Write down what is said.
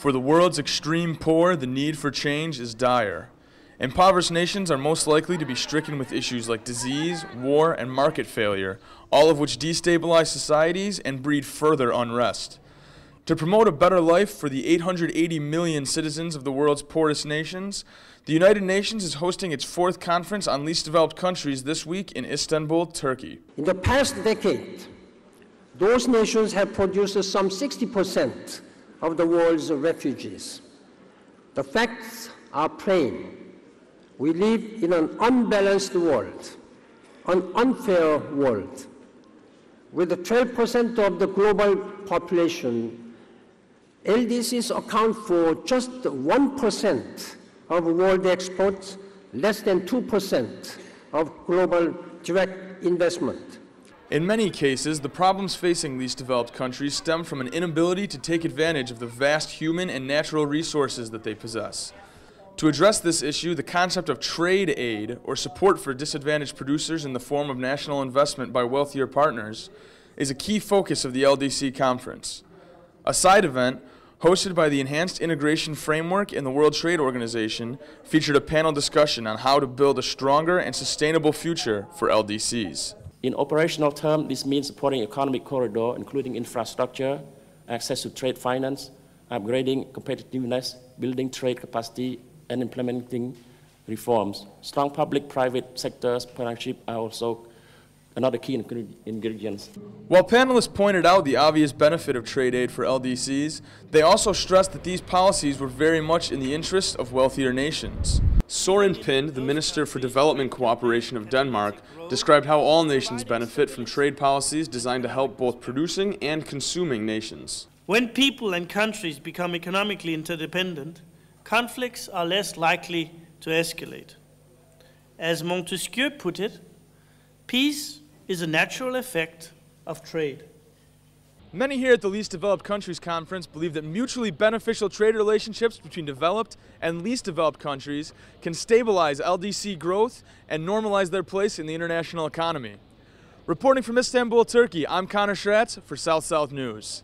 For the world's extreme poor, the need for change is dire. Impoverished nations are most likely to be stricken with issues like disease, war, and market failure, all of which destabilize societies and breed further unrest. To promote a better life for the 880 million citizens of the world's poorest nations, the United Nations is hosting its 4th conference on least developed countries this week in Istanbul, Turkey. In the past decade, those nations have produced some 60% of the world's refugees. The facts are plain. We live in an unbalanced world, an unfair world. With 12% of the global population, LDCs account for just 1% of world exports, less than 2% of global direct investment. In many cases, the problems facing least developed countries stem from an inability to take advantage of the vast human and natural resources that they possess. To address this issue, the concept of trade aid, or support for disadvantaged producers in the form of national investment by wealthier partners, is a key focus of the LDC conference. A side event, hosted by the Enhanced Integration Framework and the World Trade Organization, featured a panel discussion on how to build a stronger and sustainable future for LDCs. In operational terms, this means supporting economic corridor, including infrastructure, access to trade finance, upgrading competitiveness, building trade capacity, and implementing reforms. Strong public-private sectors partnership are also another key ingredients. While panelists pointed out the obvious benefit of trade aid for LDCs, they also stressed that these policies were very much in the interest of wealthier nations. Søren Pind, the Minister for Development Cooperation of Denmark, described how all nations benefit from trade policies designed to help both producing and consuming nations. When people and countries become economically interdependent, conflicts are less likely to escalate. As Montesquieu put it, peace is a natural effect of trade. Many here at the Least Developed Countries Conference believe that mutually beneficial trade relationships between developed and least developed countries can stabilize LDC growth and normalize their place in the international economy. Reporting from Istanbul, Turkey, I'm Connor Schratz for South South News.